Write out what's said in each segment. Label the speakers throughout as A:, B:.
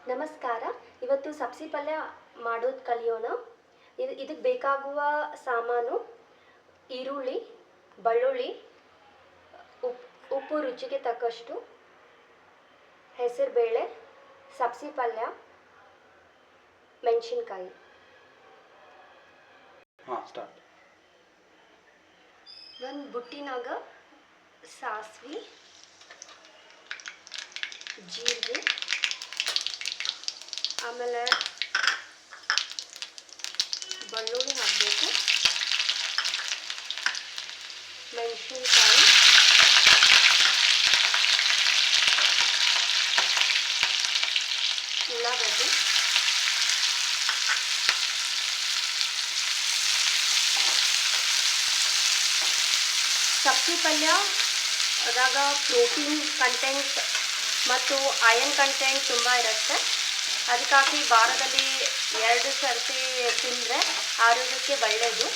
A: ನಮಸ್ಕಾರ. ಇವತ್ತು ಸಬ್ಸಿ ಪಲ್ಯ ಮಾಡೋದು ಕಲಿಯೋಣ. ಇದಕ್ಕೆ ಬೇಕಾಗುವ ಸಾಮಾನು: ಈರುಳ್ಳಿ, ಬೆಳ್ಳುಳ್ಳಿ, ಉಪ್ಪು ರುಚಿಗೆ ತಕ್ಕಷ್ಟು, ಹೆಸರುಬೇಳೆ, ಸಬ್ಸಿ ಪಲ್ಯ, ಮೆಣಸಿನ್ಕಾಯಿ. ಒಂದು ಬುಟ್ಟಿನಾಗ ಸಾಸಿವೆ, ಜೀರಿಗೆ, ಆಮೇಲೆ ಬೆಳ್ಳುಳ್ಳಿ ಹಾಕಬೇಕು, ಮೆಣಸಿನ್ಕಾಯಿ, ಉಳ್ಳಾಗಡ್ಡಿ, ಸಬ್ಸಿ ಪಲ್ಯದಾಗ ಪ್ರೋಟೀನ್ ಕಂಟೆಂಟ್ ಮತ್ತು ಐರನ್ ಕಂಟೆಂಟ್ ತುಂಬ ಇರುತ್ತೆ. ಅದಕ್ಕಾಗಿ ವಾರದಲ್ಲಿ 2 ಸರ್ತಿ ತಿಂದರೆ ಆರೋಗ್ಯಕ್ಕೆ ಒಳ್ಳೆಯದು.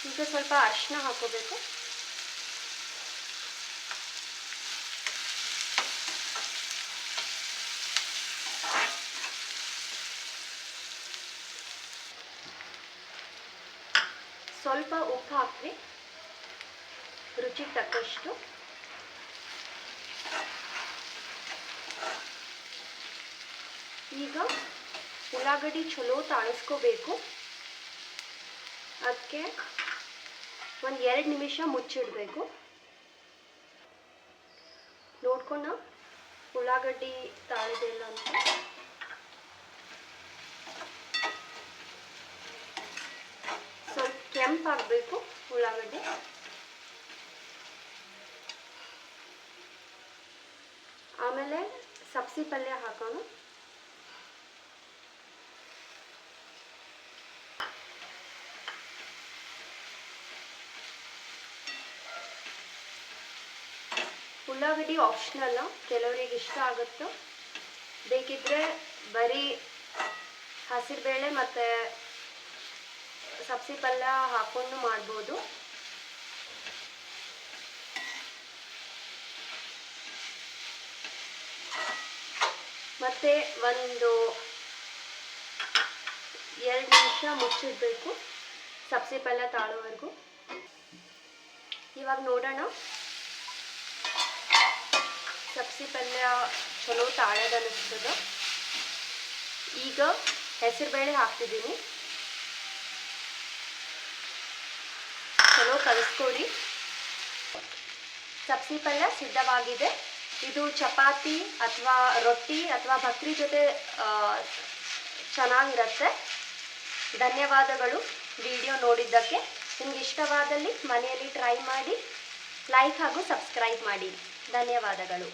A: ಈಗ ಸ್ವಲ್ಪ ಅರಿಶಿನ ಹಾಕೋಬೇಕು. ಸ್ವಲ್ಪ ಉಪ್ಪು ಹಾಕ್ರಿ, ರುಚಿಗೆ ತಕ್ಕಷ್ಟು. ಈಗ ಉಳ್ಳಾಗಡ್ಡಿ ಚಲೋ ತಾಳಿಸ್ಕೋಬೇಕು. ಅದಕ್ಕೆ ಒಂದು 2 ನಿಮಿಷ ಮುಚ್ಚಿಡಬೇಕು. ನೋಡ್ಕೊಂಡು ಉಳ್ಳಾಗಡ್ಡಿ ತಾಳಿದಿಲ್ಲ ಅಂತ. ಸ್ವಲ್ಪ ಕೆಂಪಾಗಬೇಕು ಉಳ್ಳಾಗಡ್ಡಿ. ಆಮೇಲೆ ಸಬ್ಸಿ ಪಲ್ಯ ಹಾಕೋಣ. ಉಳ್ಳಾಗಡ್ಡಿ ಆಪ್ಷನಲ್ಲ, ಕೆಲವರಿಗೆ ಇಷ್ಟ ಆಗುತ್ತೋ. ಬೇಕಿದ್ರೆ ಬರೀ ಹಸಿರುಬೇಳೆ ಮತ್ತು ಸಬ್ಸಿ ಪಲ್ಯ ಹಾಕೊಂಡು ಮಾಡ್ಬೋದು. ಮತ್ತು ಒಂದು 2 ನಿಮಿಷ ಮುಚ್ಚಿಡಬೇಕು ಸಬ್ಸಿ ಪಲ್ಯ ತಾಳೋವರೆಗೂ. ಇವಾಗ ನೋಡೋಣ ಸಬ್ಸಿ ಪಲ್ಯ ಚಲೋ ತಾಳೋದು ಅನ್ನಿಸ್ತದೆ. ಈಗ ಹೆಸರುಬೇಳೆ ಹಾಕ್ತಿದ್ದೀನಿ. ಚಲೋ ಕಲಿಸ್ಕೊಡಿ. ಸಬ್ಸಿ ಪಲ್ಯ ಸಿದ್ಧವಾಗಿದೆ. ಇದು ಚಪಾತಿ ಅಥವಾ ರೊಟ್ಟಿ ಅಥವಾ ಭಕ್ರಿ ಜೊತೆ ಚೆನ್ನಾಗಿರುತ್ತೆ. ಧನ್ಯವಾದಗಳು ವಿಡಿಯೋ ನೋಡಿದ್ದಕ್ಕೆ. ನಿಮ್ಗೆ ಇಷ್ಟವಾದಲ್ಲಿ ಮನೆಯಲ್ಲಿ ಟ್ರೈ ಮಾಡಿ, ಲೈಕ್ ಹಾಗೂ ಸಬ್ಸ್ಕ್ರೈಬ್ ಮಾಡಿ. ಧನ್ಯವಾದಗಳು.